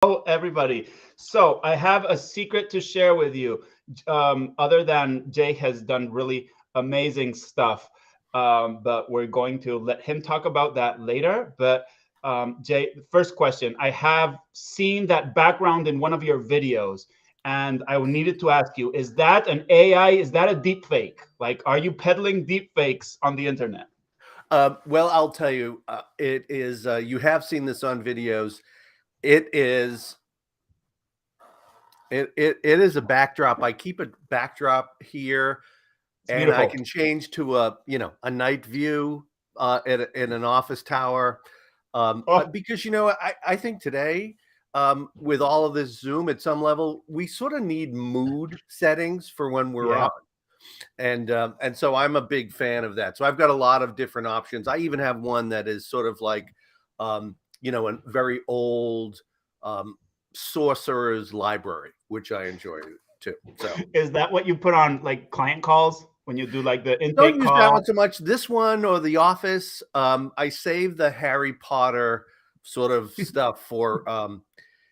Hello, everybody. So I have a secret to share with you. Other than Jay has done really amazing stuff, but we're going to let him talk about that later. But Jay, first question: I have seen that background in one of your videos, and I needed to ask you: Is that an AI? Is that a deep fake? Like, are you peddling deep fakes on the internet? Well, I'll tell you, it is. You have seen this on videos. It is. It is a backdrop. I keep a backdrop here, It's and I beautiful. can change to a night view in an office tower, Oh, because I think today, with all of this Zoom at some level, we sort of need mood settings for when we're yeah. on. And so I'm a big fan of that. So I've got a lot of different options. I even have one that is sort of like, a very old um, sorcerer's library, which I enjoy too. So Is that what you put on like client calls when you do like the don't intake use that one call? so much. This one or The Office. I save the Harry Potter sort of stuff for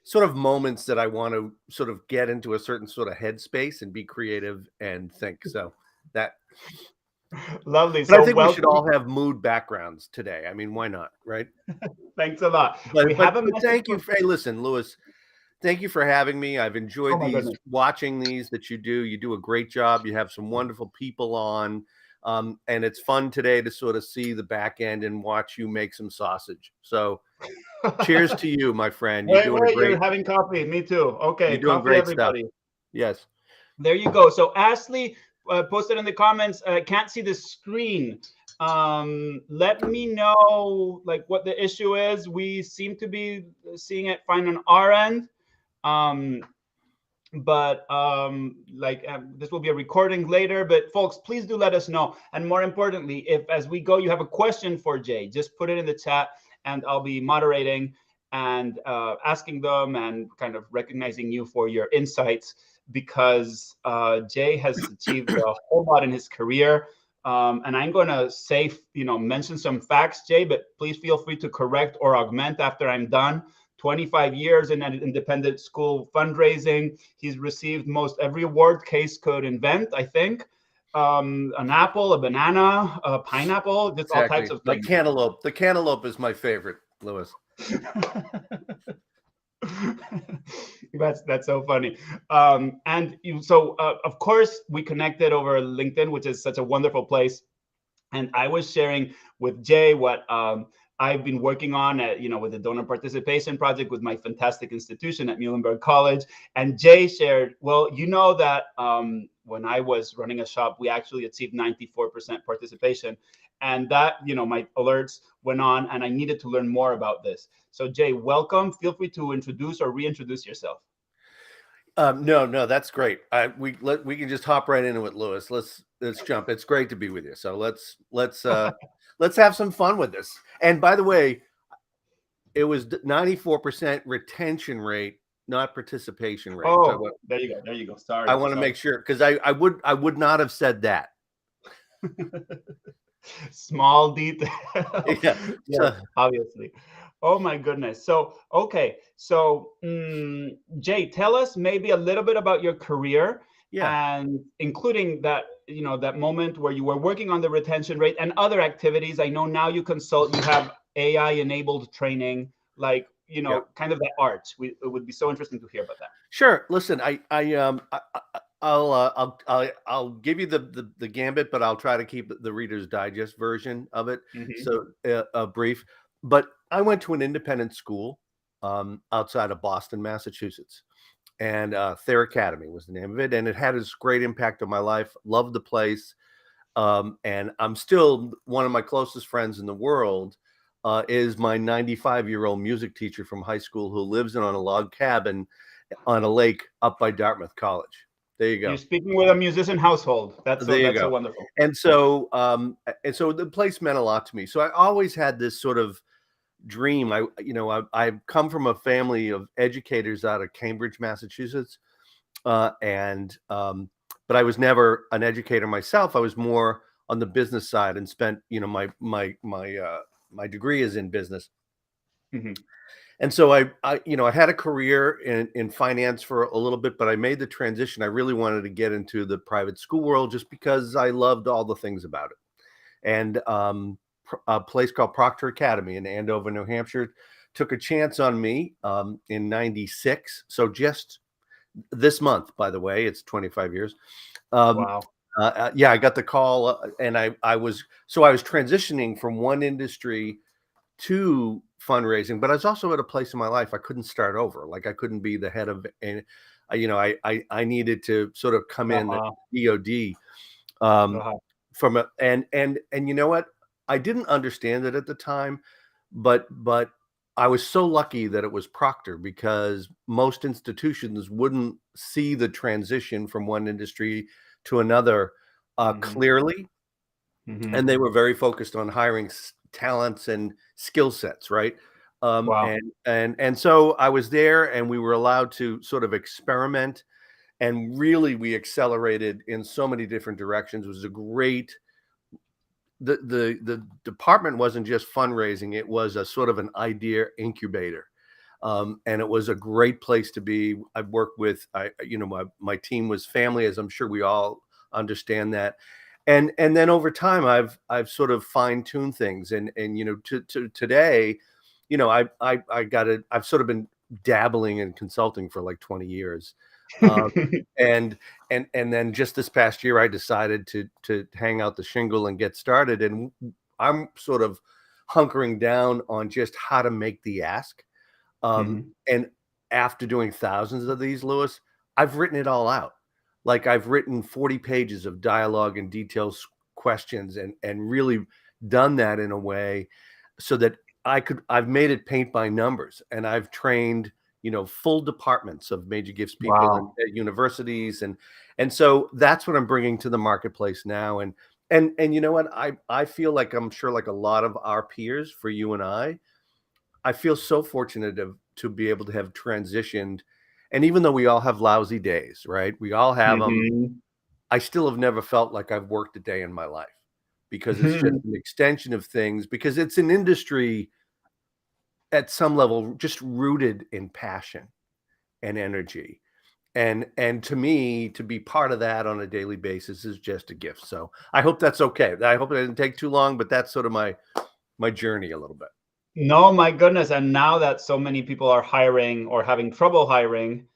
sort of moments that I want to sort of get into a certain sort of headspace and be creative and think. So that Lovely. But I So think we should welcome. all have mood backgrounds today. I mean, why not, right? Thanks a lot. We But have but a but message thank you for. for hey, listen, Louis, thank you for having me. I've Oh enjoyed my these goodness. watching these that you do. You do a great job. You have some wonderful people on. And it's fun today to sort of see the back end and watch you make some sausage. So cheers to you, my friend. Wait, wait, you're having coffee. Me too. You're Okay, doing coffee, great stuff. everybody. Yes. There you go. So Ashley posted in the comments, can't see the screen. Let me know like what the issue is. We seem to be seeing it fine on our end. Um, but this will be a recording later, but folks, please do let us know. And more importantly, if as we go you have a question for Jay, just put it in the chat and I'll be moderating and asking them and kind of recognizing you for your insights, because Jay has achieved a whole lot in his career. And I'm going to say, mention some facts, Jay, but please feel free to correct or augment after I'm done. 25 years in an independent school fundraising. He's received most every award case could invent, I think. An apple, a banana, a pineapple, just all types Exactly. of Like things. cantaloupe. The cantaloupe is my favorite, Louis. That's so funny. Of course, we connected over LinkedIn, which is such a wonderful place. And I was sharing with Jay what I've been working on with the donor participation project with my fantastic institution at Muhlenberg College. And Jay shared, well, you know that when I was running a shop, we actually achieved 94% participation. And that, my alerts went on and I needed to learn more about this. So Jay, welcome. Feel free to introduce or reintroduce yourself. No, that's great. We can just hop right into it, Lewis. Let's jump. It's great to be with you. So let's have some fun with this. And by the way, it was 94% retention rate, not participation rate. So Oh, there you go. There you go. I Sorry. want to Sorry. make sure because I would not have said that. Small detail. Yeah. Yes, So obviously. Oh my goodness. So, okay. So, Jay, tell us maybe a little bit about your career yeah. and including that, that moment where you were working on the retention rate and other activities. I know now you consult, you have AI enabled training, like, Yeah. kind of the arts. It would be so interesting to hear about that. Sure. Listen, I'll give you the gambit, but I'll try to keep the Reader's Digest version of it. Hmm. So brief. But I went to an independent school outside of Boston, Massachusetts, and Thayer Academy was the name of it, and it had this great impact on my life. Loved the place, and I'm still one of my closest friends in the world. Is my 95-year-old music teacher from high school who lives in on a log cabin on a lake up by Dartmouth College. There you You're go. speaking with a musician household. There you That's so go. wonderful. And so the place meant a lot to me. So I always had this sort of dream. I've come from a family of educators out of Cambridge, Massachusetts, but I was never an educator myself. I was more on the business side and spent, my degree is in business. Hmm. And so I had a career in finance for a little bit, but I made the transition. I really wanted to get into the private school world just because I loved all the things about it. And a place called Proctor Academy in Andover, New Hampshire, took a chance on me in '96. So just this month, by the way, it's 25 years. Wow. Yeah, I got the call, and I was transitioning from one industry to fundraising, but I was also at a place in my life I couldn't start over. Like I couldn't be the head of, and I needed to sort of come in Uh-huh. DOD um, Uh-huh. from a and you know what? I didn't understand it at the time, but I was so lucky that it was Proctor, because most institutions wouldn't see the transition from one industry to another Hmm. clearly, Hmm. and they were very focused on hiring talents and skill sets, right? Wow. And so I was there, and we were allowed to sort of experiment, and really we accelerated in so many different directions. It was a great the department wasn't just fundraising; it was a sort of an idea incubator. And it was a great place to be. I've worked with, my team was family, as I'm sure we all understand that. And then over time, I've sort of fine tuned things, and to today, I've sort of been dabbling in consulting for like 20 years. Um, and and then just this past year, I decided to hang out the shingle and get started. And I'm sort of hunkering down on just how to make the ask. Hmm. And after doing thousands of these, Lewis, I've written it all out. Like I've written 40 pages of dialogue and details questions, and really done that in a way so that I've made it paint by numbers, and I've trained, full departments of major gifts people Wow. at universities. And so that's what I'm bringing to the marketplace now. And you know what? I feel like, I'm sure like a lot of our peers, for you and I feel so fortunate to be able to have transitioned. And even though we all have lousy days, right? We all have them. Hmm. I still have never felt like I've worked a day in my life, because it's just an extension of things, because it's an industry at some level just rooted in passion and energy. And to me, to be part of that on a daily basis is just a gift. So I hope that's okay. I hope it didn't take too long, but that's sort of my journey a little bit. No, my goodness. And now that so many people are hiring or having trouble hiring,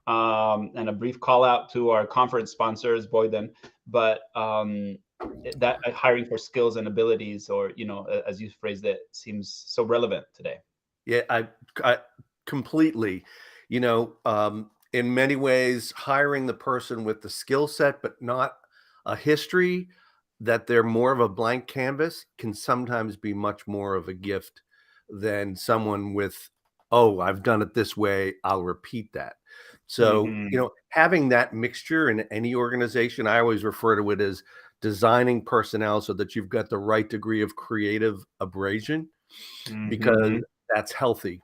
and a brief call out to our conference sponsors, Boyden, but that hiring for skills and abilities, or, as you phrased it, seems so relevant today. Yeah, I completely, in many ways, hiring the person with the skill set, but not a history, that they're more of a blank canvas, can sometimes be much more of a gift than someone with, oh, I've done it this way, I'll repeat that. So, Hmm. having that mixture in any organization, I always refer to it as designing personnel so that you've got the right degree of creative abrasion, because Hmm. that's healthy.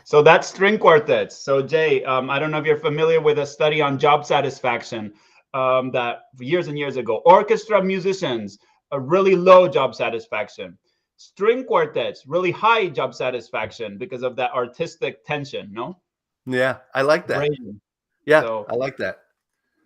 So that's string quartets. So Jay, I don't know if you're familiar with a study on job satisfaction, that years and years ago, orchestra musicians, a really low job satisfaction. String quartets, really high job satisfaction because of that artistic tension, no? Yeah, I like that. Abrasion. Yeah, So I like that.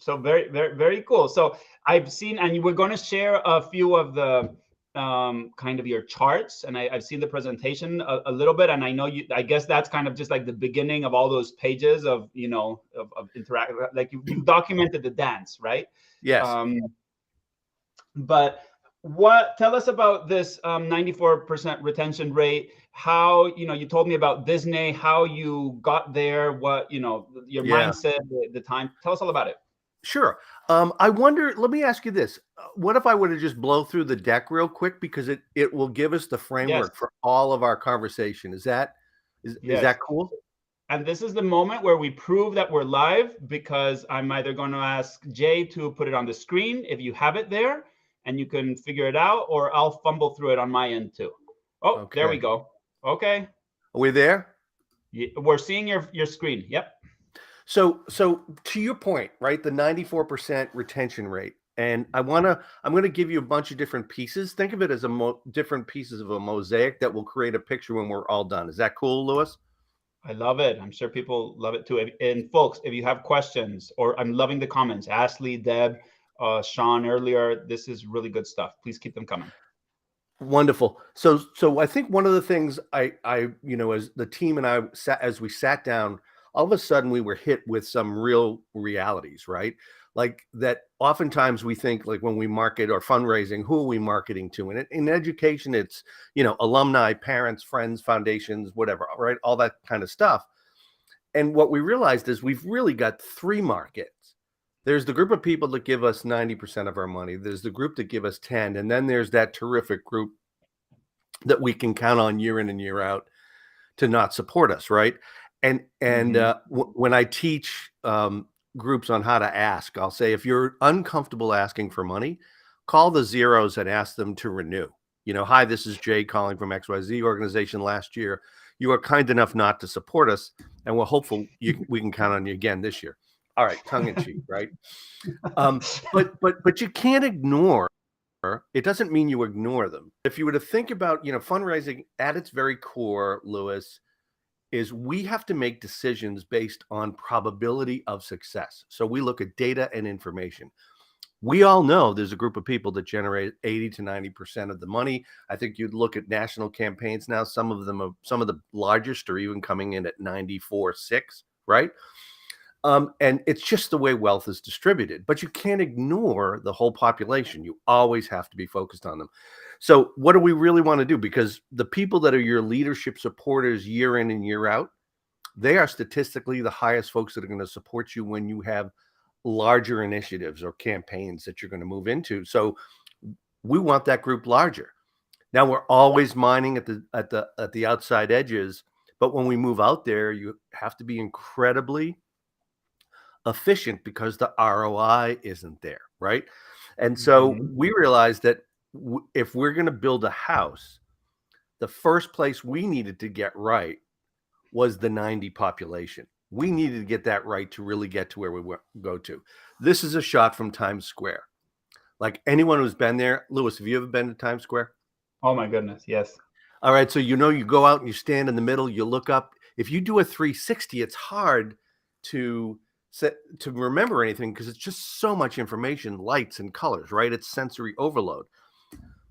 very, very, very cool. So I've seen, and we're going to share a few of the kind of your charts, and I've seen the presentation a little bit, and I know you. I guess that's kind of just like the beginning of all those pages of of interact. Like you documented the dance, right? Yes. Um, but what tell us about this 94% retention rate? How, you told me about Disney, how you got there, what, your Yeah, mindset, the time. Tell us all about it. sure. I wonder, let me ask you this. What if I were to just blow through the deck real quick, because it will give us the Yes. framework for all of our conversation. Is Yes. that cool? And this is the moment where we prove that we're live, because I'm either going to ask Jay to put it on the screen if you have it there and you can figure it out, or I'll fumble through it on my end too. Oh, there we Okay. go. Okay. Are we there? We're seeing your screen. Yep. So to your point, right? The 94% retention rate. And I'm going to give you a bunch of different pieces. Think of it as different pieces of a mosaic that will create a picture when we're all done. Is that cool, Lewis? I love it. I'm sure people love it too. And folks, if you have questions, or I'm loving the comments, Ashley, Deb, Sean earlier, this is really good stuff. Please keep them coming. Wonderful. So I think one of the things I as the team and I as we sat down, all of a sudden we were hit with some real realities, right? Like that oftentimes we think, like, when we market or fundraising, who are we marketing to? And in education, it's, alumni, parents, friends, foundations, whatever, right? All that kind of stuff. And what we realized is we've really got three markets. There's the group of people that give us 90% of our money. There's the group that give us 10. And then there's that terrific group that we can count on year in and year out to not support us, right? And when I teach groups on how to ask, I'll say, if you're uncomfortable asking for money, call the zeros and ask them to renew. Hi, this is Jay calling from XYZ organization. Last year, you were kind enough not to support us, and we're hopeful we can count on you again this year. All right, tongue in cheek, right? But you can't ignore. It doesn't mean you ignore them. If you were to think about, fundraising at its very core, Lewis, is we have to make decisions based on probability of success. So we look at data and information. We all know there's a group of people that generate 80 to 90% of the money. I think you'd look at national campaigns now. Some of the largest are even coming in at 94.6, right? And it's just the way wealth is distributed. But you can't ignore the whole population. You always have to be focused on them. So what do we really want to do? Because the people that are your leadership supporters year in and year out, they are statistically the highest folks that are going to support you when you have larger initiatives or campaigns that you're going to move into. So we want that group larger. Now, we're always mining at the outside edges, but when we move out there, you have to be incredibly efficient because the ROI isn't there, right? And so we realized that if we're going to build a house, the first place we needed to get right was the 90 population. We needed to get that right to really get to where we go to. This is a shot from Times Square. Like, anyone who's been there, Lewis, have you ever been to Times Square? Oh my goodness, yes. All right, so you go out and you stand in the middle, you look up. If you do a 360, it's hard to remember anything because it's just so much information, lights and colors, right? It's sensory overload.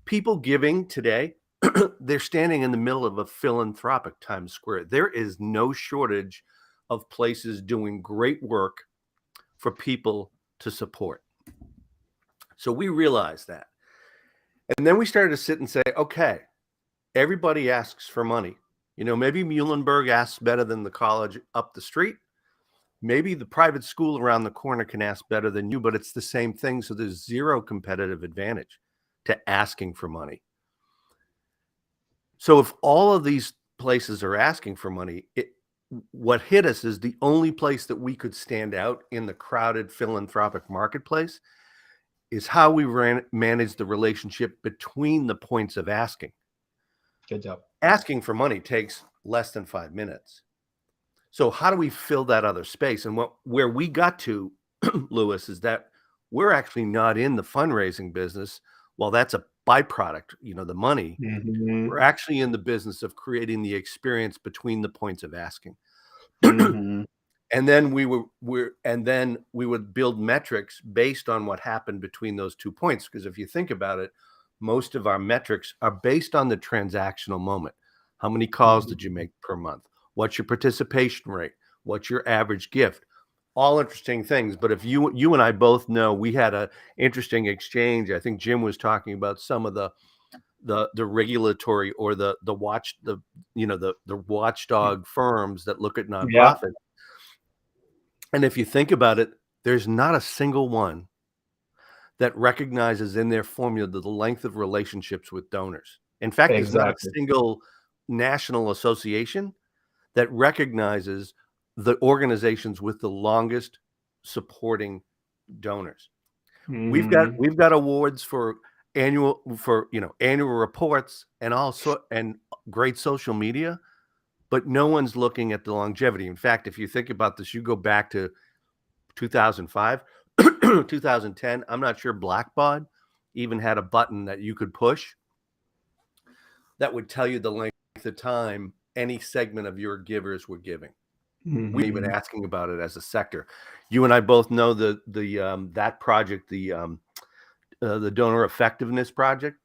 People giving today, they're standing in the middle of a philanthropic Times Square. There is no shortage of places doing great work for people to support. So we realized that. And then we started to sit and say, okay, everybody asks for money. Maybe Muhlenberg asks better than the college up the street. Maybe the private school around the corner can ask better than you, but it's the same thing. So there's zero competitive advantage to asking for money. So if all of these places are asking for money, what hit us is the only place that we could stand out in the crowded philanthropic marketplace is how we manage the relationship between the points of asking. Good job. Asking for money takes less than 5 minutes. So how do we fill that other space? And where we got to, Lewis, is that we're actually not in the fundraising business. Well, that's a byproduct, the money. We're actually in the business of creating the experience between the points of asking. And then we would build metrics based on what happened between those 2 points. Because if you think about it, most of our metrics are based on the transactional moment. How many calls did you make per month? What's your participation rate? What's your average gift? All interesting things. But if you and I both know, we had an interesting exchange. I think Jim was talking about some of the regulatory or the watchdog firms that look at nonprofits. Yeah. And if you think about it, there's not a single one that recognizes in their formula the length of relationships with donors. In fact, There's not a single national association that recognizes the organizations with the longest supporting donors. We've got awards for annual reports and great social media, but no one's looking at the longevity. In fact, if you think about this, you go back to 2005, 2010. I'm not sure Blackbaud even had a button that you could push that would tell you the length of time any segment of your givers were giving. Mm-hmm. We've been asking about it as a sector. You and I both know that project, the donor effectiveness project.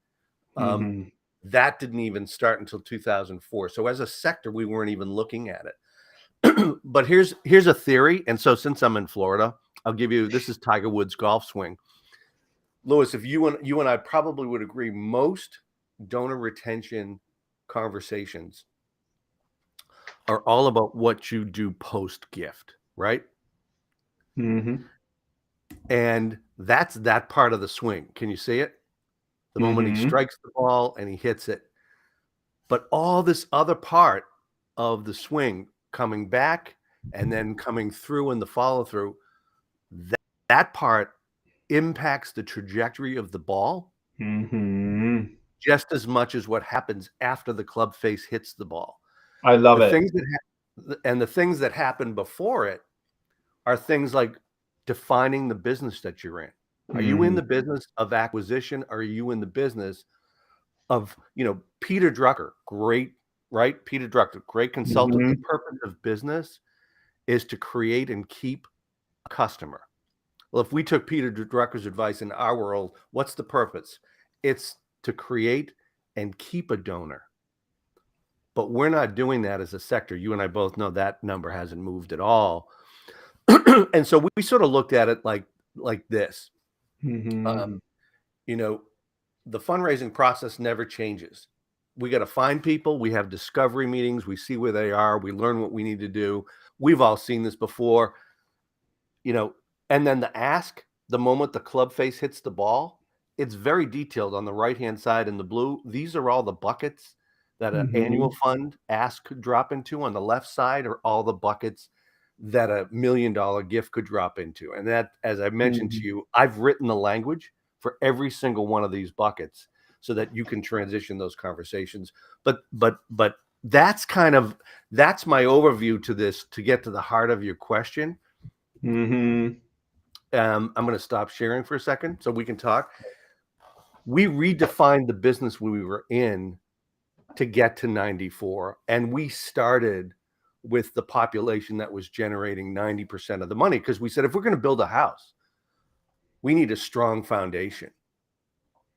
Mm-hmm. That didn't even start until 2004. So as a sector, we weren't even looking at it. But here's a theory. And so since I'm in Florida, I'll give you, this is Tiger Woods' golf swing. Lewis, if you and I probably would agree, most donor retention conversations are all about what you do post gift, right? Mm-hmm. And that's that part of the swing. Can you see it? The moment he strikes the ball and he hits it. But all this other part of the swing coming back and then coming through in the follow through, that part impacts the trajectory of the ball just as much as what happens after the club face hits the ball. I love it. The things that happen before it are things like defining the business that you're in. Are you in the business of acquisition? Are you in the business of, Peter Drucker, great, right? Peter Drucker, great consultant. The purpose of business is to create and keep a customer. Well, if we took Peter Drucker's advice in our world, what's the purpose? It's to create and keep a donor. But we're not doing that as a sector. You and I both know that number hasn't moved at all. And so we sort of looked at it like this. The fundraising process never changes. We got to find people. We have discovery meetings. We see where they are. We learn what we need to do. We've all seen this before, and then the ask, the moment the club face hits the ball, it's very detailed on the right-hand side in the blue. These are all the buckets that an annual fund ask could drop into. On the left side are all the buckets that $1 million gift could drop into. And that, as I mentioned to you, I've written the language for every single one of these buckets so that you can transition those conversations. But that's my overview to this, to get to the heart of your question. I'm going to stop sharing for a second so we can talk. We redefined the business we were in to get to 94, and we started with the population that was generating 90% of the money, because we said, if we're going to build a house, we need a strong foundation.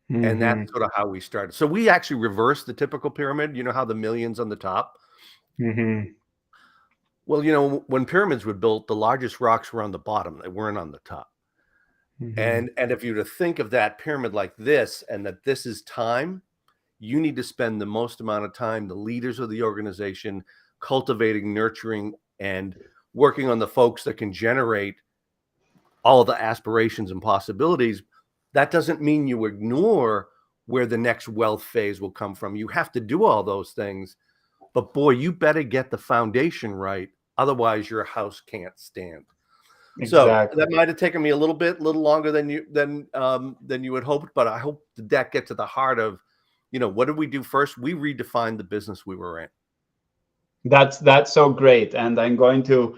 And that's sort of how we started. So we actually reversed the typical pyramid. You know how the millions on the top? Well, when pyramids were built, the largest rocks were on the bottom. They weren't on the top. And if you were to think of that pyramid like this, and that this is time, you need to spend the most amount of time, the leaders of the organization, cultivating, nurturing, and working on the folks that can generate all the aspirations and possibilities. That doesn't mean you ignore where the next wealth phase will come from. You have to do all those things, but boy, you better get the foundation right. Otherwise your house can't stand. Exactly. So that might have taken me a little longer than you had hoped, but I hope that get to the heart of, what did we do first? We redefined the business we were in. That's so great. And I'm going to,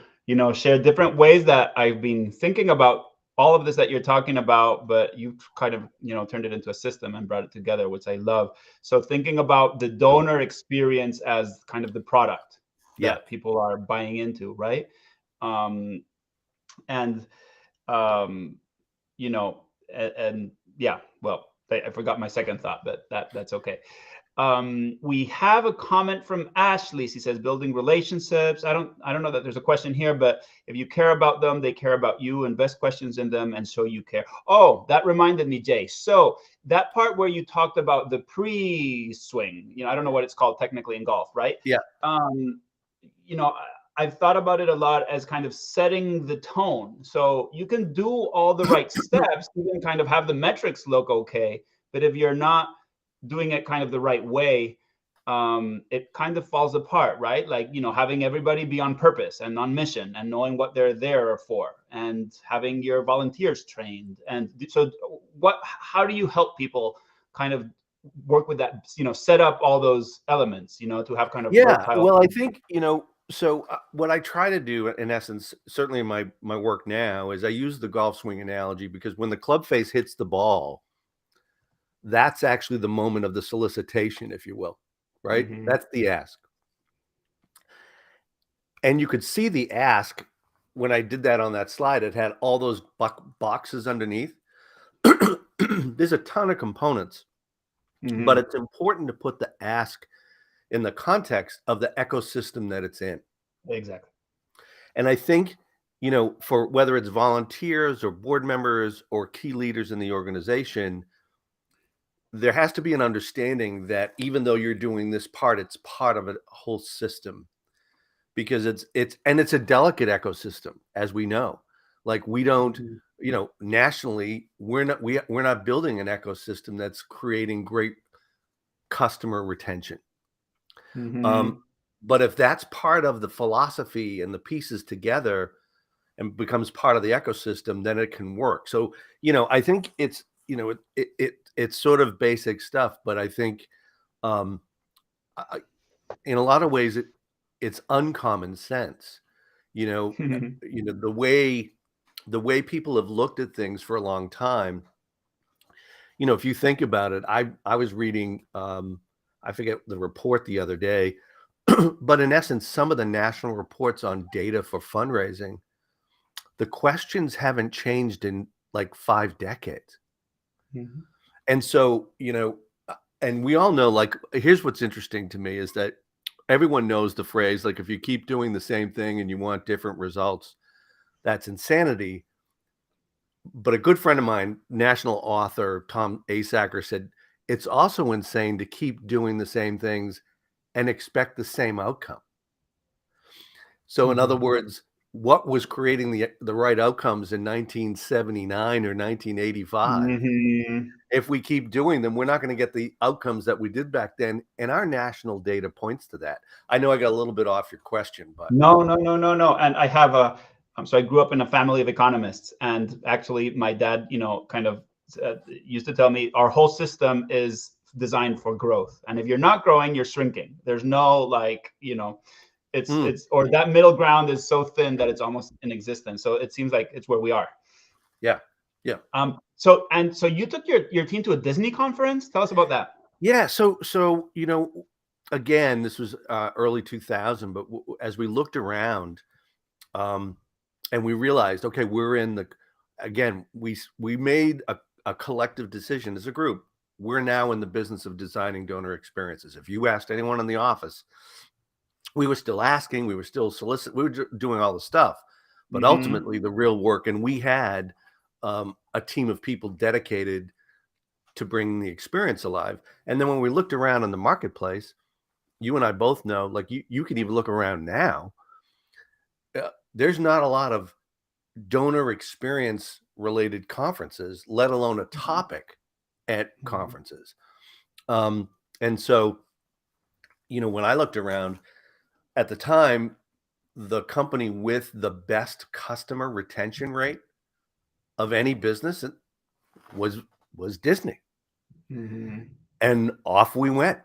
share different ways that I've been thinking about all of this that you're talking about, but you've kind of, turned it into a system and brought it together, which I love. So thinking about the donor experience as kind of the product that people are buying into, right? I forgot my second thought, but that's okay. We have a comment from Ashley. She says, building relationships. I don't know that there's a question here, but if you care about them, they care about you. Invest questions in them and show you care. Oh, that reminded me, Jay. So that part where you talked about the pre-swing, I don't know what it's called technically in golf, right? Yeah. I've thought about it a lot as kind of setting the tone. So you can do all the right steps, you can kind of have the metrics look okay, but if you're not doing it kind of the right way, it kind of falls apart, right? Like, having everybody be on purpose and on mission and knowing what they're there for, and having your volunteers trained. And so how do you help people kind of work with that, set up all those elements, to have kind of well, I think, So what I try to do, in essence, certainly in my work now, is I use the golf swing analogy, because when the club face hits the ball, that's actually the moment of the solicitation, if you will, right? Mm-hmm. That's the ask. And you could see the ask when I did that on that slide. It had all those boxes underneath. There's a ton of components, but Mm-hmm. it's important to put the ask in the context of the ecosystem that it's in. Exactly. And I think, for whether it's volunteers or board members or key leaders in the organization, there has to be an understanding that even though you're doing this part, it's part of a whole system, because it's a delicate ecosystem, as we know. Like, we don't, Mm-hmm. nationally, we're not building an ecosystem that's creating great customer retention. Mm-hmm. But if that's part of the philosophy and the pieces together and becomes part of the ecosystem, then it can work. So, I think it's sort of basic stuff, but I think, um, in a lot of ways, it's uncommon sense. You know, the way people have looked at things for a long time. If you think about it, I was reading, I forget the report the other day, but in essence, some of the national reports on data for fundraising, the questions haven't changed in like 5 decades. Mm-hmm. And so, and we all know, like, here's what's interesting to me is that everyone knows the phrase, like, if you keep doing the same thing and you want different results, that's insanity. But a good friend of mine, national author Tom Asacker, said it's also insane to keep doing the same things and expect the same outcome. So in other Mm-hmm. words, what was creating the right outcomes in 1979 or 1985? Mm-hmm. If we keep doing them, we're not going to get the outcomes that we did back then. And our national data points to that. I know I got a little bit off your question, but No, no, no, no, no. And I have so I grew up in a family of economists, and actually, my dad, kind of used to tell me our whole system is designed for growth, and if you're not growing, you're shrinking. There's no, like, mm, or that middle ground is so thin that it's almost inexistent. So it seems like it's where we are. yeah, yeah, So you took your team to a Disney conference. Tell us about that. yeah. So again, this was early 2000, but as we looked around, um, and we realized, okay, we're in the again, we made a collective decision as a group. We're now in the business of designing donor experiences. If you asked anyone in the office, we were still asking, we were still soliciting, we were doing all the stuff, but Mm-hmm. ultimately the real work, and we had a team of people dedicated to bringing the experience alive. And then when we looked around in the marketplace, you and I both know, like, you can even look around now, there's not a lot of donor experience related conferences, let alone a topic at Mm-hmm. conferences. Um, and so, when I looked around at the time, the company with the best customer retention rate of any business was Disney. Mm-hmm. And off we went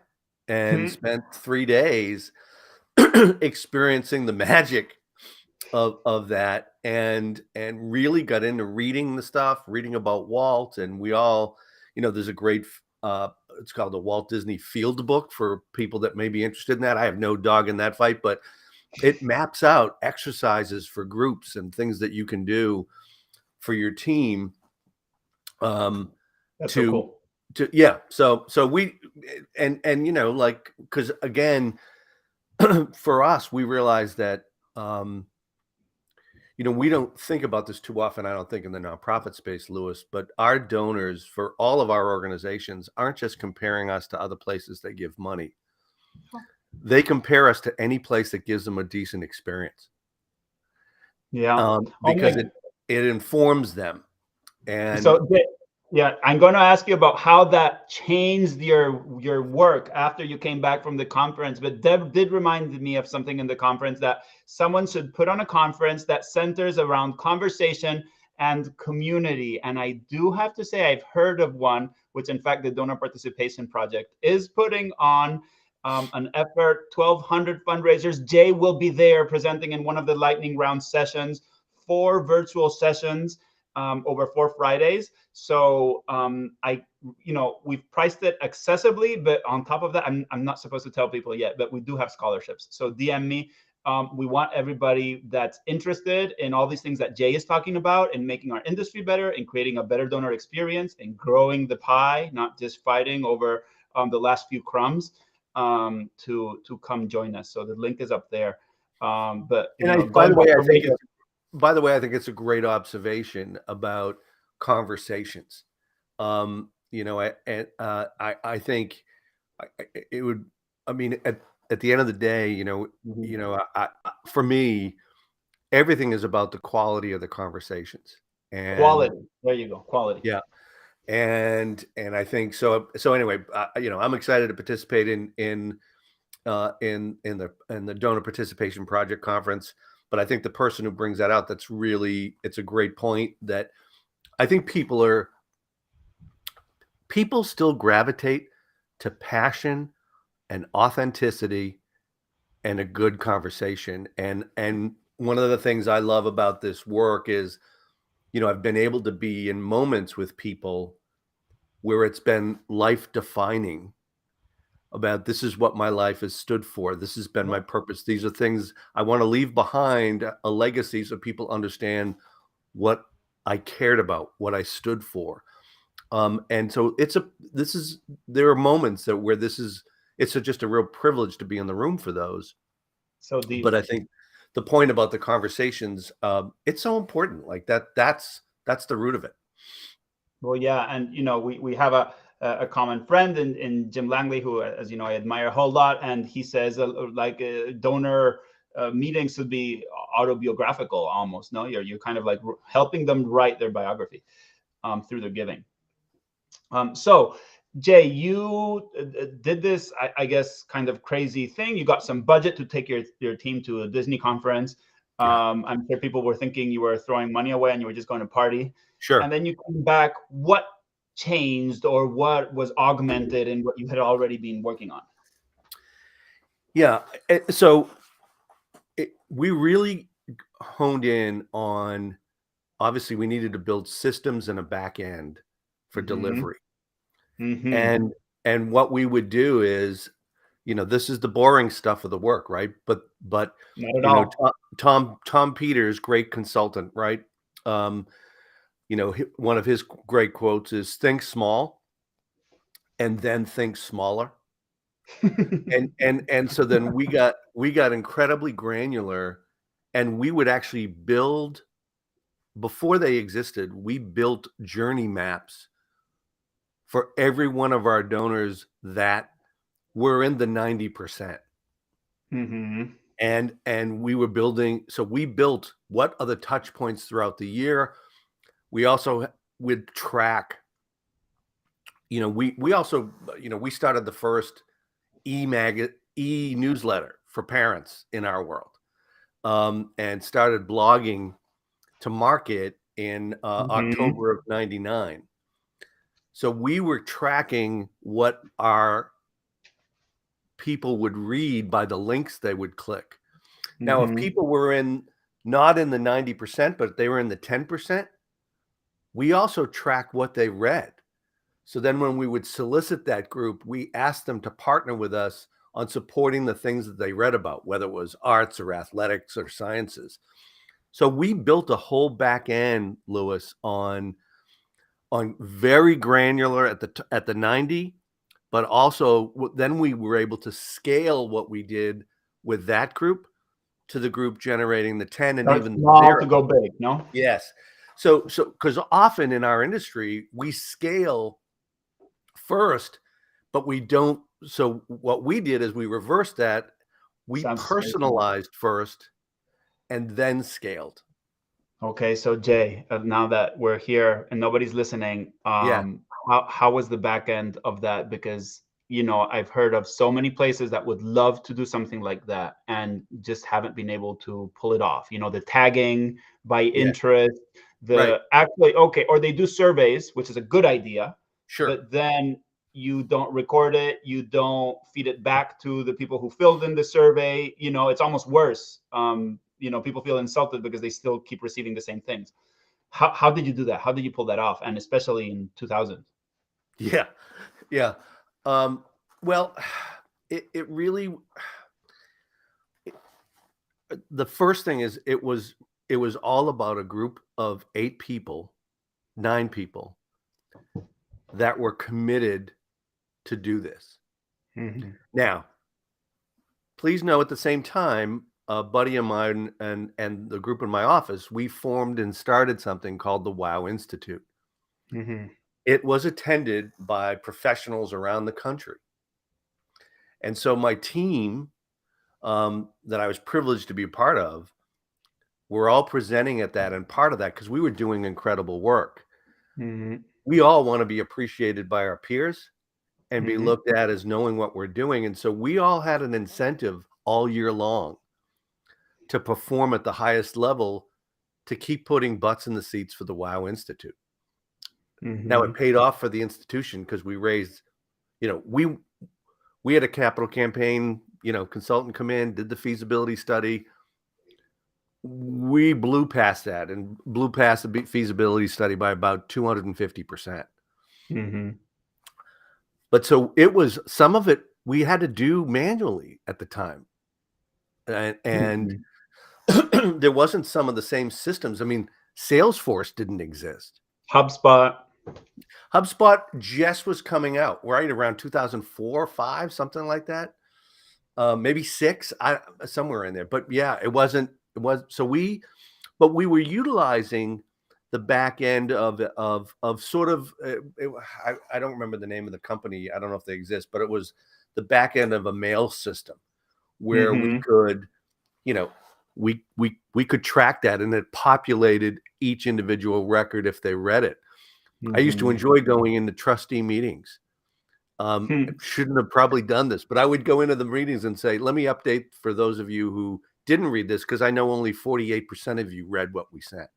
and Mm-hmm. spent 3 days experiencing the magic of that, and really got into reading the stuff, reading about Walt. And we all, there's a great it's called the Walt Disney Field Book for people that may be interested in that. I have no dog in that fight, but it maps out exercises for groups and things that you can do for your team, um That's so to cool. yeah. So we, and like, because again, for us, we realized that, we don't think about this too often. I don't think in the nonprofit space, Lewis, but our donors for all of our organizations aren't just comparing us to other places that give money. They compare us to any place that gives them a decent experience, Yeah. Oh because my. it informs them. And So yeah, I'm going to ask you about how that changed your work after you came back from the conference. But Deb did remind me of something in the conference, that someone should put on a conference that centers around conversation and community. And I do have to say, I've heard of one, which in fact the Donor Participation Project is putting on. an effort, 1,200 fundraisers. Jay will be there presenting in one of the lightning round sessions, 4 virtual sessions over 4 Fridays. So we've priced it accessibly, but on top of that, I'm not supposed to tell people yet, but we do have scholarships. So DM me. We want everybody that's interested in all these things that Jay is talking about, and making our industry better, and creating a better donor experience, and growing the pie, not just fighting over the last few crumbs, to come join us. So the link is up there. But by the way, I think it's a great observation about conversations. I think it would. I mean, at the end of the day, for me, everything is about the quality of the conversations. And quality. There you go. Quality. Yeah. And I think so. So anyway, I'm excited to participate in the donor participation project conference. But I think the person who brings that out, it's a great point, that I think people still gravitate to passion and authenticity and a good conversation. And one of the things I love about this work is, I've been able to be in moments with people where it's been life defining, about this is what my life has stood for. This has been my purpose. These are things I want to leave behind, a legacy, so people understand what I cared about, what I stood for. And so there are moments where it's just a real privilege to be in the room for those. So deep. But I think the point about the conversations, it's so important. Like that's the root of it. Well, yeah. And, we have a common friend in Jim Langley, who, as you know, I admire a whole lot. And he says donor meetings should be autobiographical almost. No, you're kind of like helping them write their biography through their giving. So Jay, you did this, I guess, kind of crazy thing. You got some budget to take your team to a Disney conference. I'm sure people were thinking you were throwing money away and you were just going to party. Sure. And then you come back. What changed, or what was augmented in what you had already been working on? Yeah. So we really honed in on, obviously we needed to build systems and a back end for delivery. Mm-hmm. And what we would do is, this is the boring stuff of the work, right? But not at all. Tom Peters, great consultant, right? One of his great quotes is, think small and then think smaller. and so then we got incredibly granular, and we would actually build, before they existed, we built journey maps for every one of our donors that were in the 90%. Mm-hmm. And we were building, so we built what are the touch points throughout the year. We also would track, we also, we started the first e-newsletter for parents in our world, and started blogging to market in October of '99. So we were tracking what our people would read by the links they would click. Now, if people were not in the 90%, but they were in the 10%, we also track what they read. So then when we would solicit that group, we asked them to partner with us on supporting the things that they read about, whether it was arts or athletics or sciences. So we built a whole back end, Louis, on very granular at the 90, but also then we were able to scale what we did with that group to the group generating the 10 and even small 0 to go big. No. Yes. So because often in our industry we scale first, but we don't. So what we did is we reversed that. We personalized first and then scaled. Okay, so Jay, now that we're here and nobody's listening, how was the back end of that? Because I've heard of so many places that would love to do something like that and just haven't been able to pull it off. The tagging by interest, or they do surveys, which is a good idea. Sure. But then you don't record it, you don't feed it back to the people who filled in the survey. It's almost worse. People feel insulted because they still keep receiving the same things. How did you do that? How did you pull that off? And especially in 2000? Yeah. Yeah. Well, it really, the first thing is it was all about a group of 8 people, 9 people that were committed to do this. Mm-hmm. Now, please know at the same time, a buddy of mine and the group in my office, we formed and started something called the WOW Institute. Mm-hmm. It was attended by professionals around the country. And so my team that I was privileged to be a part of, were all presenting at that, and part of that, because we were doing incredible work. Mm-hmm. We all want to be appreciated by our peers and be Mm-hmm. looked at as knowing what we're doing. And so we all had an incentive all year long to perform at the highest level, to keep putting butts in the seats for the WOW Institute. Mm-hmm. Now, it paid off for the institution because we raised, we had a capital campaign, consultant come in, did the feasibility study. We blew past that and blew past the feasibility study by about 250%. Mm-hmm. But so it was, some of it we had to do manually at the time. And there wasn't some of the same systems. I mean, Salesforce didn't exist. HubSpot just was coming out, right around 2004, 5, something like that. Maybe 6, somewhere in there. But yeah, it wasn't. But we were utilizing the back end of sort of. I don't remember the name of the company. I don't know if they exist, but it was the back end of a mail system where we could, we could track that, and it populated each individual record if they read it. I used to enjoy going into trustee meetings. Shouldn't have probably done this, but I would go into the meetings and say, let me update for those of you who didn't read this, because I know only 48% of you read what we sent.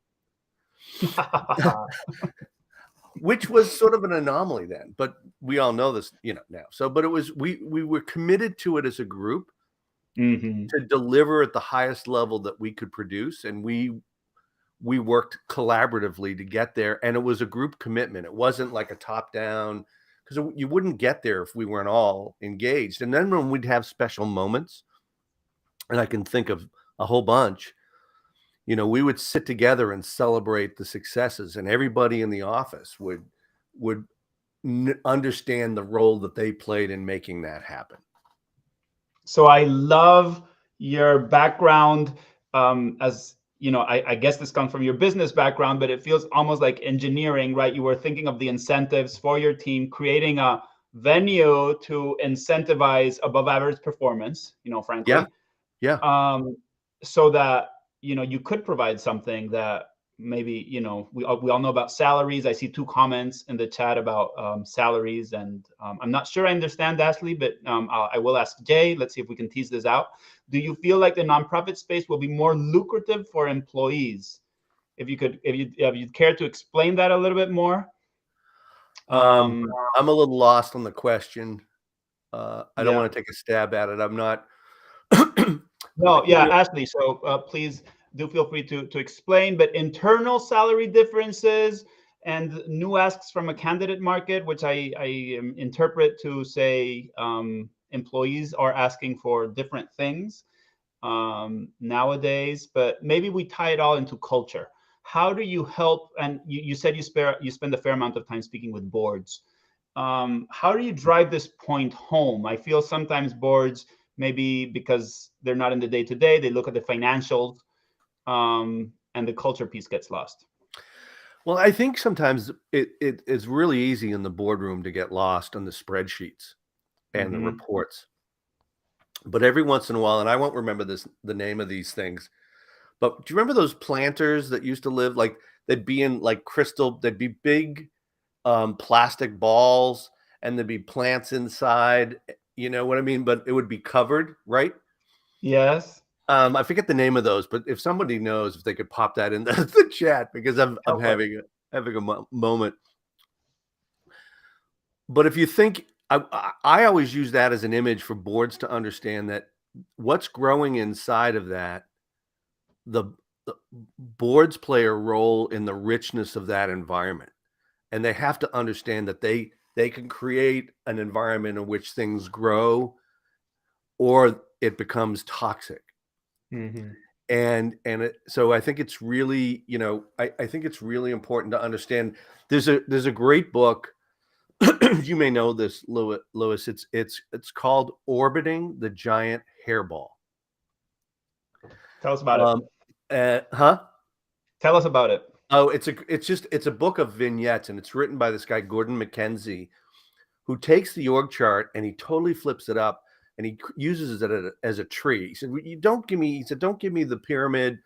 Which was sort of an anomaly then, but we all know this, now. So, but it was, we were committed to it as a group to deliver at the highest level that we could produce. And we worked collaboratively to get there. And it was a group commitment. It wasn't like a top down, because you wouldn't get there if we weren't all engaged. And then when we'd have special moments, and I can think of a whole bunch, we would sit together and celebrate the successes, and everybody in the office would understand the role that they played in making that happen. So I love your background, as I guess this comes from your business background, but it feels almost like engineering, right? You were thinking of the incentives for your team, creating a venue to incentivize above average performance, frankly. Yeah. So that, you could provide something that maybe, we all know about salaries. I see 2 comments in the chat about salaries, and I'm not sure I understand, Ashley, but I will ask Jay. Let's see if we can tease this out. Do you feel like the nonprofit space will be more lucrative for employees? If you'd care to explain that a little bit more. I'm a little lost on the question. I don't want to take a stab at it. I'm not. No, yeah, Ashley. So please do feel free to explain. But internal salary differences and new asks from a candidate market, which I interpret to say employees are asking for different things nowadays. But maybe we tie it all into culture. How do you help? And you said you spend a fair amount of time speaking with boards. How do you drive this point home? I feel sometimes boards, maybe because they're not in the day-to-day, they look at the financials, and the culture piece gets lost. Well, I think sometimes it is really easy in the boardroom to get lost on the spreadsheets and the reports. But every once in a while, and I won't remember the name of these things, but do you remember those planters that used to live, like they'd be in like crystal, they'd be big plastic balls, and there'd be plants inside, you know what I mean? But it would be covered, right? Yes. I forget the name of those, but if somebody knows, if they could pop that in the chat, because I'm having a moment. But if you think I always use that as an image for boards to understand that what's growing inside of that, the boards play a role in the richness of that environment. And they have to understand that they can create an environment in which things grow or it becomes toxic. Mm-hmm. So I think it's really, I think it's really important to understand. There's a great book. You may know this, Louis. It's called Orbiting the Giant Hairball. Tell us about it. Huh? Tell us about it. Oh, it's a book of vignettes, and it's written by this guy, Gordon McKenzie, who takes the org chart and he totally flips it up and he uses it as a tree. He said, don't give me the pyramid,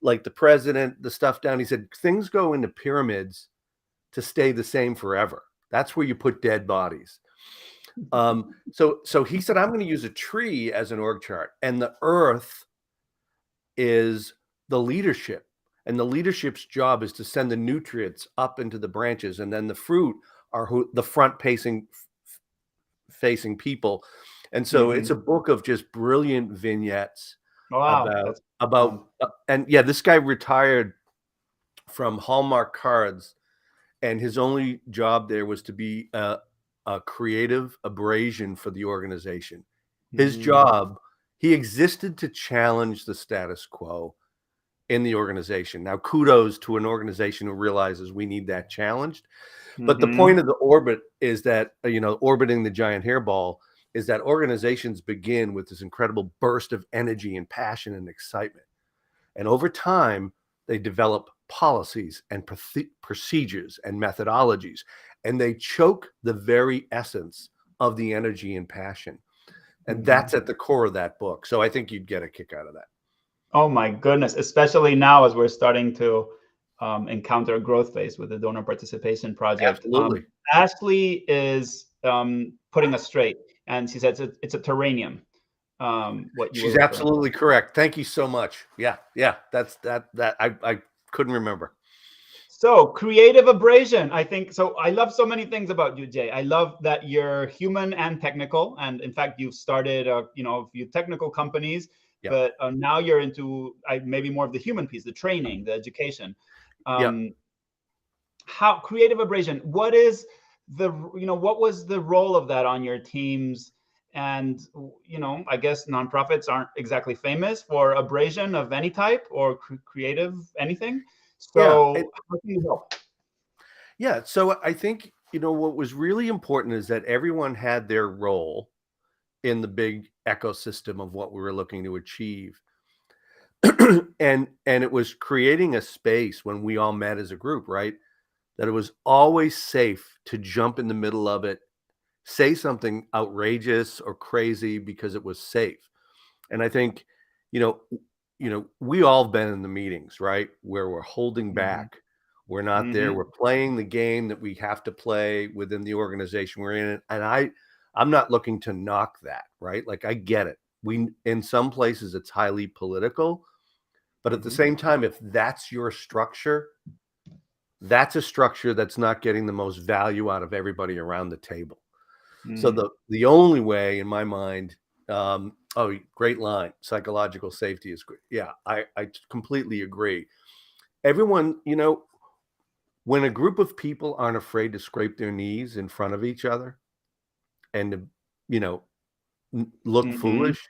like the president, the stuff down. He said, things go into pyramids to stay the same forever. That's where you put dead bodies. So he said, I'm going to use a tree as an org chart, and the earth is the leadership, and the leadership's job is to send the nutrients up into the branches, and then the fruit are the front facing people. And so it's a book of just brilliant vignettes about and yeah, this guy retired from Hallmark Cards, and his only job there was to be a creative abrasion for the organization. His job, he existed to challenge the status quo in the organization. Now, kudos to an organization who realizes we need that challenged. But the point of the orbit is that, orbiting the giant hairball is that organizations begin with this incredible burst of energy and passion and excitement. And over time, they develop policies and procedures and methodologies, and they choke the very essence of the energy and passion. And that's at the core of that book. So I think you'd get a kick out of that. Oh my goodness, especially now as we're starting to encounter a growth phase with the donor participation project. Absolutely. Ashley is putting us straight, and she said it's a terranium. She's absolutely correct. Thank you so much. Yeah, that's that I couldn't remember. So creative abrasion, I think. So I love so many things about you, Jay. I love that you're human and technical, and in fact, you've started a few technical companies. Yeah. But now you're into maybe more of the human piece, the training, the education. How creative abrasion? What is what was the role of that on your teams? And I guess nonprofits aren't exactly famous for abrasion of any type or creative anything. So how can you help? Yeah. So I think what was really important is that everyone had their role in the big ecosystem of what we were looking to achieve. and it was creating a space when we all met as a group, right? That it was always safe to jump in the middle of it, say something outrageous or crazy because it was safe. And I think, we all been in the meetings, right? Where we're holding back. We're not there. We're playing the game that we have to play within the organization we're in. And I'm not looking to knock that, right? Like, I get it. In some places it's highly political, but at the same time, if that's your structure, that's a structure that's not getting the most value out of everybody around the table. So the only way, in my mind, great line. Psychological safety is great. Yeah, I completely agree. Everyone, when a group of people aren't afraid to scrape their knees in front of each other and to, look foolish,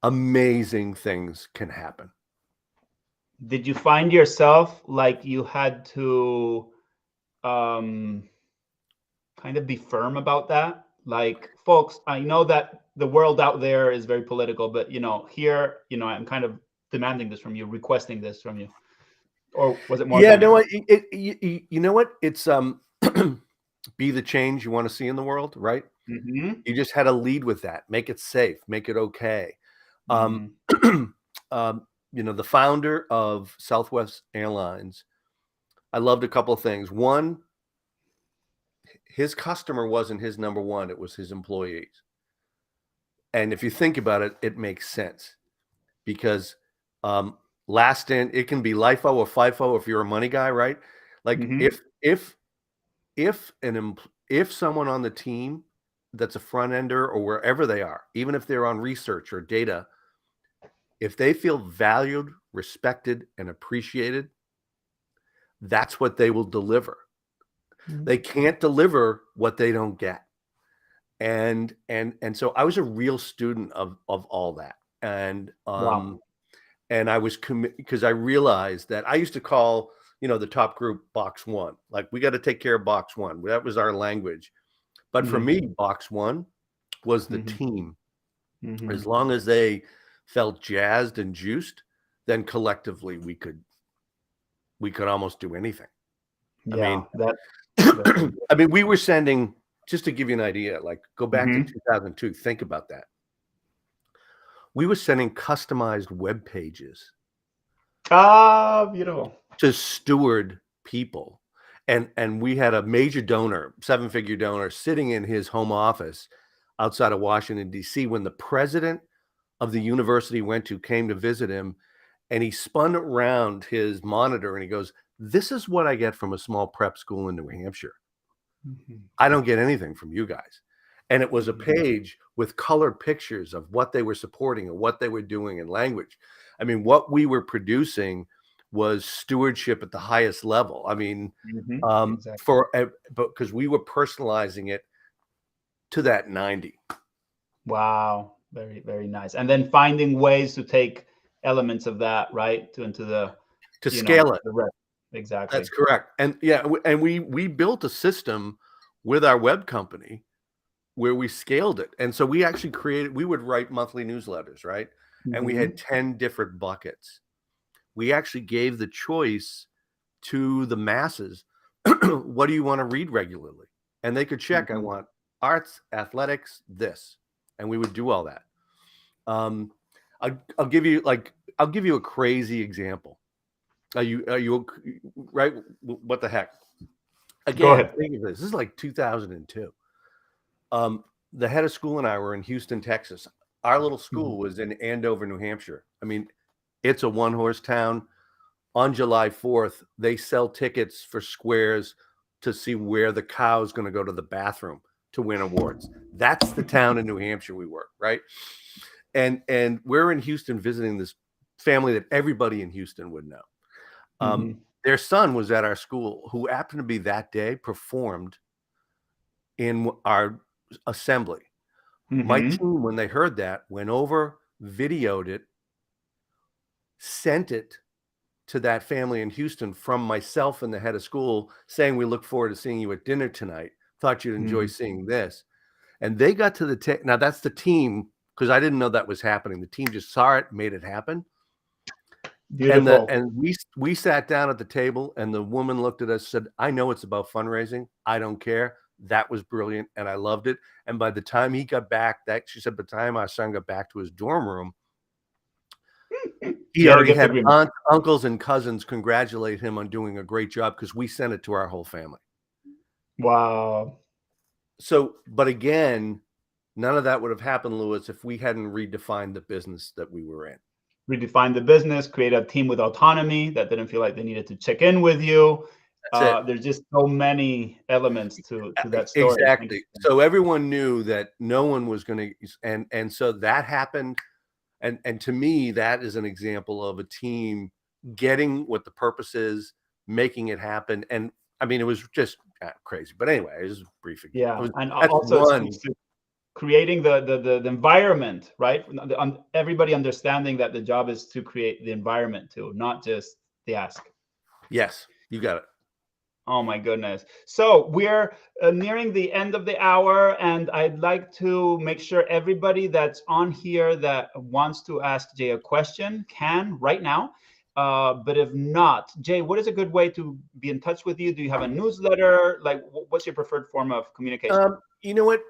amazing things can happen. Did you find yourself like you had to kind of be firm about that? Like, folks, I know that the world out there is very political, but here, I'm kind of demanding this from you, requesting this from you. Or was it more? Yeah, no, you know what? It's be the change you want to see in the world, right? You just had to lead with that. Make it safe, make it okay. The founder of Southwest Airlines, I loved a couple of things. One, his customer wasn't his number one, it was his employees. And if you think about it, it makes sense because last in, it can be LIFO or FIFO if you're a money guy, right? Like if if someone on the team that's a front ender or wherever they are, even if they're on research or data, if they feel valued, respected, and appreciated, that's what they will deliver. They can't deliver what they don't get. And so I was a real student of all that. And Wow. and I was committed because I realized that I used to call, the top group box one. Like, we got to take care of box one. That was our language. But for me, box one was the team. As long as they felt jazzed and juiced, then collectively we could almost do anything. Yeah, I mean, we were sending, just to give you an idea, like, go back to 2002, think about that. We were sending customized web pages beautiful. to steward people. And we had a major donor, 7-figure donor, sitting in his home office outside of Washington, D.C., when the president of the university came to visit him, and he spun around his monitor and he goes, "This is what I get from a small prep school in New Hampshire. I don't get anything from you guys." And it was a page with colored pictures of what they were supporting and what they were doing in language. I mean, what we were producing was stewardship at the highest level. I mean, Exactly. because we were personalizing it to that 90. Wow. Very, very nice. And then finding ways to take elements of that, right, to Scale it. the rest. Exactly. That's correct. And yeah, and we built a system with our web company where we scaled it. And so we actually we would write monthly newsletters, right? And we had 10 different buckets. We actually gave the choice to the masses. What do you want to read regularly? And they could check, I want arts, athletics, this. And we would do all that. I'll give you a crazy example. Are you right? What the heck? Again, Go ahead. think of this. This is like 2002. The head of school and I were in Houston, Texas. Our little school was in Andover, New Hampshire. I mean, it's a one-horse town. On July 4th, they sell tickets for squares to see where the cow is going to go to the bathroom to win awards. That's the town in New Hampshire we were, right? And we're in Houston visiting this family that everybody in Houston would know. Their son was at our school, who happened to be that day performed in our assembly. My team, when they heard that, went over, videoed it, sent it to that family in Houston from myself and the head of school, saying, "We look forward to seeing you at dinner tonight. Thought you'd enjoy seeing this." And they got to now that's the team, because I didn't know that was happening. The team just saw it, made it happen. Beautiful. And we sat down at the table, and the woman looked at us, said, "I know it's about fundraising. I don't care." That was brilliant, and I loved it. And by the time he got back, she said, by the time our son got back to his dorm room, he already had aunts, uncles, and cousins congratulate him on doing a great job, because we sent it to our whole family. Wow. So, but again, none of that would have happened, Louis, if we hadn't redefined the business that we were in. Redefine the business, create a team with autonomy that didn't feel like they needed to check in with you. There's just so many elements to that story. Exactly. So everyone knew that no one was going to, and so that happened. And to me, that is an example of a team getting what the purpose is, making it happen. And I mean, it was just crazy. But anyway, it was a brief example. Yeah, and also creating the environment, right? Everybody understanding that the job is to create the environment too, not just the ask. Yes, you got it. Oh my goodness. So we're nearing the end of the hour, and I'd like to make sure everybody that's on here that wants to ask Jay a question can right now. But if not, Jay, what is a good way to be in touch with you? Do you have a newsletter? Like, what's your preferred form of communication? You know what?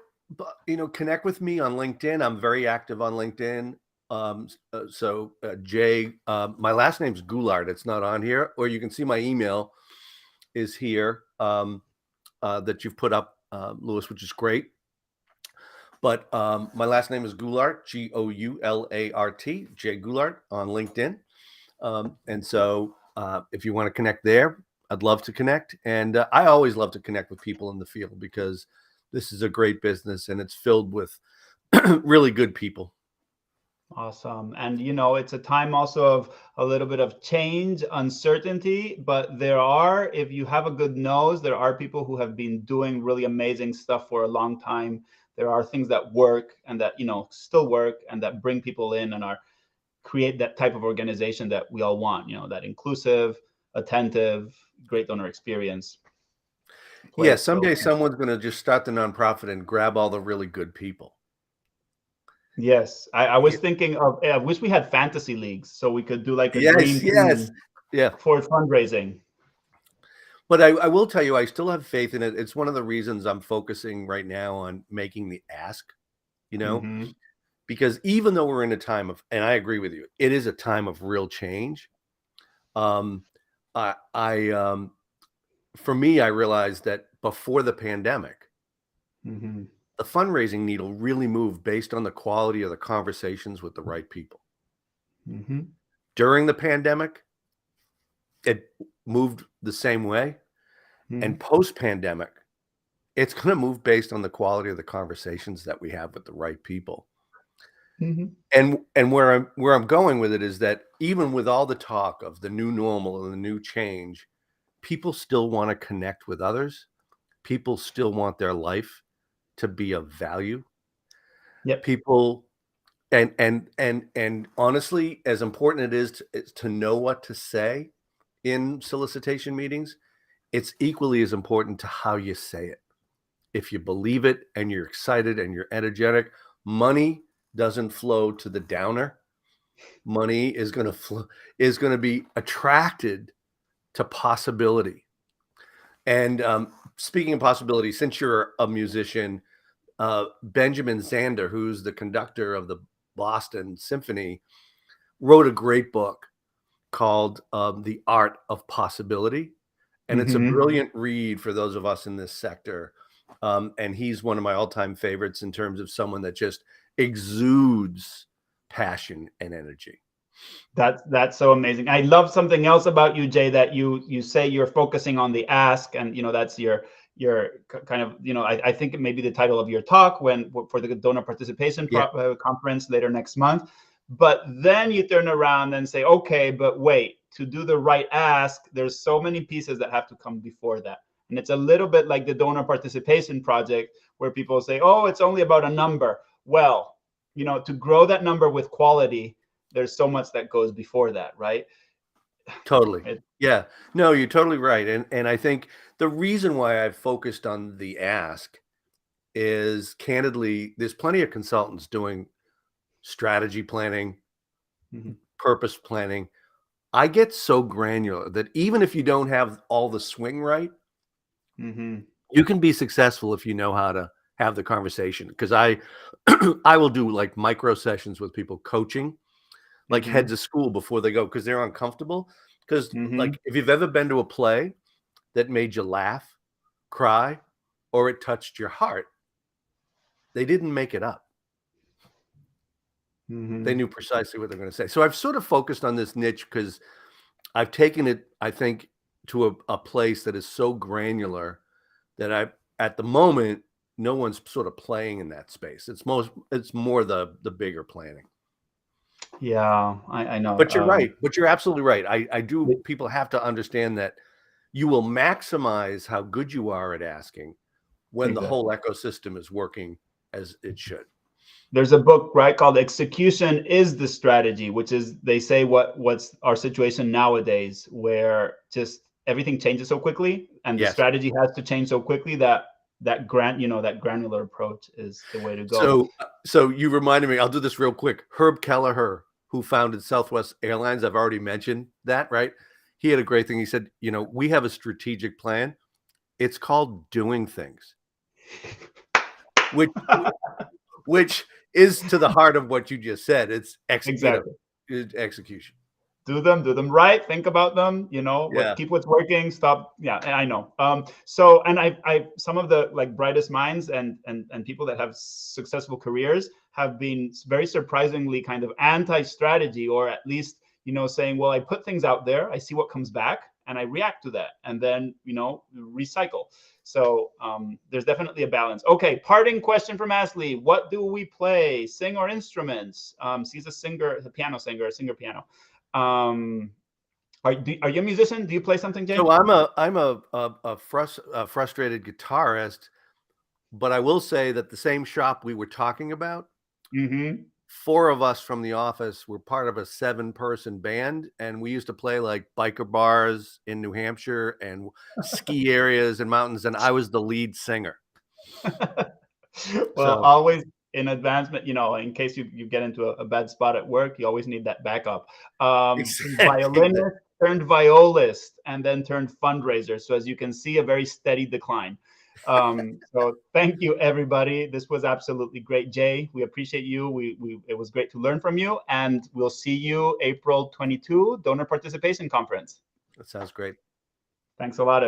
Connect with me on LinkedIn. I'm very active on LinkedIn. Jay, my last name's Goulart. It's not on here. Or you can see my email is here that you've put up, Louis, which is great. But my last name is Goulart, Goulart, Jay Goulart on LinkedIn. And so if you want to connect there, I'd love to connect. And I always love to connect with people in the field because this is a great business and it's filled with really good people. Awesome. And, it's a time also of a little bit of change, uncertainty, but if you have a good nose, there are people who have been doing really amazing stuff for a long time. There are things that work and that, still work and that bring people in and create that type of organization that we all want, that inclusive, attentive, great donor experience. Yeah, someday someone's going to just start the nonprofit and grab all the really good people. Yes, I was thinking of. I wish we had fantasy leagues so we could do like a dream team for fundraising. But I will tell you, I still have faith in it. It's one of the reasons I'm focusing right now on making the ask. Because even though we're in a time of, and I agree with you, it is a time of real change. For me, I realized that before the pandemic, the fundraising needle really moved based on the quality of the conversations with the right people. During the pandemic, it moved the same way. And post-pandemic, it's going to move based on the quality of the conversations that we have with the right people. And where I'm going with it is that even with all the talk of the new normal and the new change, people still want to connect with others. People still want their life to be of value. Yep. People, and honestly, as important it is to know what to say in solicitation meetings, it's equally as important to how you say it. If you believe it and you're excited and you're energetic, money doesn't flow to the downer. Money is going to be attracted to possibility. And speaking of possibility, since you're a musician, Benjamin Zander, who's the conductor of the Boston Symphony, wrote a great book called The Art of Possibility. And it's a brilliant read for those of us in this sector. And he's one of my all-time favorites in terms of someone that just exudes passion and energy. That's so amazing. I love something else about you, Jay, that you say you're focusing on the ask, and that's your kind of, I think it may be the title of your talk for the donor participation conference later next month. But then you turn around and say, okay, but wait, to do the right ask, there's so many pieces that have to come before that. And it's a little bit like the donor participation project where people say, oh, it's only about a number. Well, to grow that number with quality, there's so much that goes before that, right? Totally. Yeah. No, you're totally right. And I think the reason why I've focused on the ask is, candidly, there's plenty of consultants doing strategy planning, purpose planning. I get so granular that even if you don't have all the swing right, you can be successful if you know how to have the conversation. Because I will do like micro sessions with people, coaching, like heads of school before they go, because they're uncomfortable. Because like if you've ever been to a play that made you laugh, cry, or it touched your heart, they didn't make it up. They knew precisely what they're going to say. So I've sort of focused on this niche because I've taken it, I think, to a place that is so granular that at the moment, no one's sort of playing in that space. It's more the bigger planning. Yeah, I know. But you're right. But you're absolutely right. People have to understand that you will maximize how good you are at asking when the whole ecosystem is working as it should. There's a book, right, called Execution is the Strategy, which is, they say, what's our situation nowadays, where just everything changes so quickly and the strategy has to change so quickly that granular approach is the way to go. So you reminded me, I'll do this real quick. Herb Kelleher, who founded Southwest Airlines, I've already mentioned that, right? He had a great thing. He said, we have a strategic plan. It's called doing things, which is to the heart of what you just said. It's execution. Do them right. Think about them. Keep what's working. Stop. Yeah, I know. So, and I some of the brightest minds and people that have successful careers have been very surprisingly kind of anti-strategy, or at least saying, well, I put things out there, I see what comes back, and I react to that, and then, recycle. So there's definitely a balance. Okay, parting question from Ashley. What do we play, sing or instruments? She's a singer, a piano singer, a singer piano. Are you a musician? Do you play something, Jay? So I'm a frustrated guitarist, but I will say that the same shop we were talking about, Mm-hmm. 4 of us from the office were part of a 7-person band, and we used to play like biker bars in New Hampshire and ski areas and mountains, and I was the lead singer. Well, So always in advancement, in case you get into a bad spot at work, you always need that backup. Violinist turned violist and then turned fundraiser. So as you can see, a very steady decline. So thank you, everybody. This was absolutely great. Jay, we appreciate you. It was great to learn from you, and we'll see you April 22, Donor Participation Conference. that sounds great. Thanks a lot, everyone.